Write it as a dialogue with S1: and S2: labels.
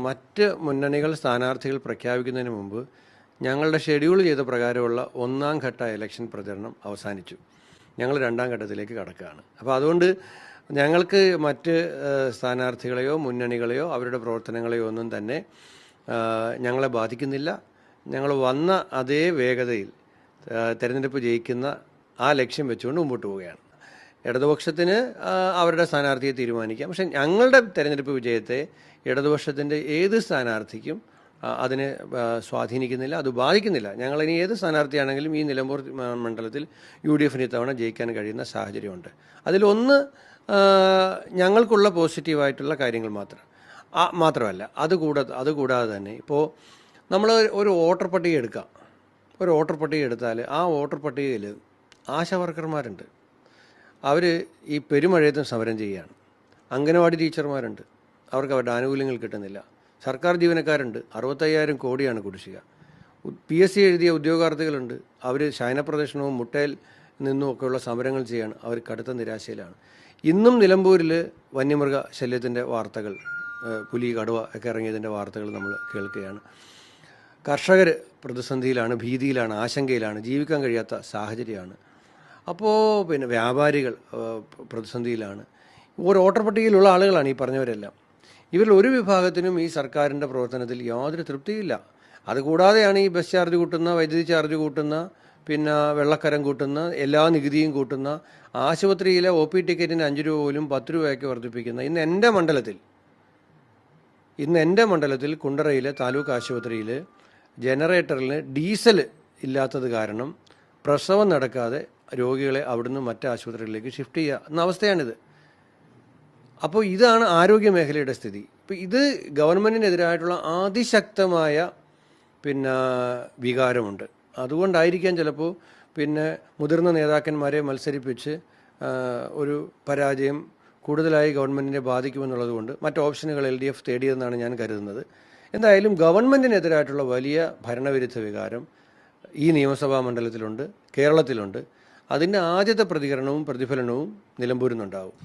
S1: മറ്റ് മുന്നണികൾ സ്ഥാനാർത്ഥികൾ പ്രഖ്യാപിക്കുന്നതിന് മുമ്പ് ഞങ്ങളുടെ ഷെഡ്യൂൾ ചെയ്ത പ്രകാരമുള്ള ഒന്നാം ഘട്ട ഇലക്ഷൻ പ്രചരണം അവസാനിച്ചു. ഞങ്ങൾ രണ്ടാം ഘട്ടത്തിലേക്ക് കടക്കുകയാണ്. അപ്പോൾ അതുകൊണ്ട് ഞങ്ങൾക്ക് മറ്റ് സ്ഥാനാർത്ഥികളെയോ മുന്നണികളെയോ അവരുടെ പ്രവർത്തനങ്ങളെയോ ഒന്നും തന്നെ ഞങ്ങളെ ബാധിക്കുന്നില്ല. ഞങ്ങൾ വന്ന അതേ വേഗതയിൽ തെരഞ്ഞെടുപ്പ് ജയിക്കുന്ന ആ ലക്ഷ്യം വെച്ചുകൊണ്ട് മുമ്പോട്ട് പോവുകയാണ്. ഇടതുപക്ഷത്തിന് അവരുടെ സ്ഥാനാർത്ഥിയെ തീരുമാനിക്കാം. പക്ഷേ ഞങ്ങളുടെ തെരഞ്ഞെടുപ്പ് വിജയത്തെ ഇടതുപക്ഷത്തിൻ്റെ ഏത് സ്ഥാനാർത്ഥിക്കും അതിനെ സ്വാധീനിക്കുന്നില്ല, അത് ബാധിക്കുന്നില്ല. ഞങ്ങളിനി ഏത് സ്ഥാനാർത്ഥിയാണെങ്കിലും ഈ നിലമ്പൂർ മണ്ഡലത്തിൽ UDF ഇത്തവണ ജയിക്കാൻ കഴിയുന്ന സാഹചര്യമുണ്ട്. അതിലൊന്ന് ഞങ്ങൾക്കുള്ള പോസിറ്റീവായിട്ടുള്ള കാര്യങ്ങൾ മാത്രമല്ല, അതുകൂടാതെ തന്നെ ഇപ്പോൾ നമ്മൾ ഒരു വോട്ടർ പട്ടിക എടുക്കാം. ഒരു വോട്ടർ പട്ടിക എടുത്താൽ ആ വോട്ടർ പട്ടികയിൽ ആശാ വർക്കർമാരുണ്ട്. അവർ ഈ പെരുമഴയത്തും സമരം ചെയ്യുകയാണ്. അംഗനവാടി ടീച്ചർമാരുണ്ട്, അവർക്ക് അവരുടെ ആനുകൂല്യങ്ങൾ കിട്ടുന്നില്ല. സർക്കാർ ജീവനക്കാരുണ്ട്, 65,000 കോടിയാണ് കുടിശ്ശിക. PSC എഴുതിയ ഉദ്യോഗാർത്ഥികളുണ്ട്, അവർ ശയനപ്രദർശനവും മുട്ടയിൽ നിന്നുമൊക്കെയുള്ള സമരങ്ങൾ ചെയ്യാണ്. അവർ കടുത്ത നിരാശയിലാണ്. ഇന്നും നിലമ്പൂരിൽ വന്യമൃഗ ശല്യത്തിൻ്റെ വാർത്തകൾ, പുലി, കടുവ ഒക്കെ ഇറങ്ങിയതിൻ്റെ വാർത്തകൾ നമ്മൾ കേൾക്കുകയാണ്. കർഷകർ പ്രതിസന്ധിയിലാണ്, ഭീതിയിലാണ്, ആശങ്കയിലാണ്, ജീവിക്കാൻ കഴിയാത്ത സാഹചര്യമാണ്. അപ്പോൾ പിന്നെ വ്യാപാരികൾ പ്രതിസന്ധിയിലാണ്. ഒരു വോട്ടർ പട്ടികയിലുള്ള ആളുകളാണ് ഈ പറഞ്ഞവരെല്ലാം. ഇവരിൽ ഒരു വിഭാഗത്തിനും ഈ സർക്കാരിൻ്റെ പ്രവർത്തനത്തിൽ യാതൊരു തൃപ്തിയില്ല. അതുകൂടാതെയാണ് ഈ ബസ് ചാർജ് കൂട്ടുന്ന, വൈദ്യുതി ചാർജ് കൂട്ടുന്ന, പിന്നെ വെള്ളക്കരം കൂട്ടുന്ന, എല്ലാ നികുതിയും കൂട്ടുന്ന, ആശുപത്രിയിലെ OP ടിക്കറ്റിന് 5 രൂപ പോലും 10 രൂപയ്ക്ക് വർദ്ധിപ്പിക്കുന്ന ഇന്ന് എൻ്റെ മണ്ഡലത്തിൽ കുണ്ടറയിലെ താലൂക്ക് ആശുപത്രിയിൽ ജനറേറ്ററിന് ഡീസൽ ഇല്ലാത്തത് കാരണം പ്രസവം നടക്കാതെ രോഗികളെ അവിടുന്ന് മറ്റ് ആശുപത്രികളിലേക്ക് ഷിഫ്റ്റ് ചെയ്യുക എന്ന അവസ്ഥയാണിത്. അപ്പോൾ ഇതാണ് ആരോഗ്യ മേഖലയുടെ സ്ഥിതി. ഇപ്പോൾ ഇത് ഗവൺമെൻറ്റിനെതിരായിട്ടുള്ള അതിശക്തമായ വികാരമുണ്ട്. അതുകൊണ്ടായിരിക്കാം ചിലപ്പോൾ മുതിർന്ന നേതാക്കന്മാരെ മത്സരിപ്പിച്ച് ഒരു പരാജയം കൂടുതലായി ഗവൺമെൻറ്റിനെ ബാധിക്കുമെന്നുള്ളത് കൊണ്ട് മറ്റ് ഓപ്ഷനുകൾ LDF തേടിയതെന്നാണ് ഞാൻ കരുതുന്നത്. എന്തായാലും ഗവൺമെൻറ്റിനെതിരായിട്ടുള്ള വലിയ ഭരണവിരുദ്ധ വികാരം ഈ നിയമസഭാ മണ്ഡലത്തിലുണ്ട്, കേരളത്തിലുണ്ട്. അതിൻ്റെ ആദ്യത്തെ പ്രതികരണവും പ്രതിഫലനവും നിലമ്പൂരിൽ നിന്നുണ്ടാവും.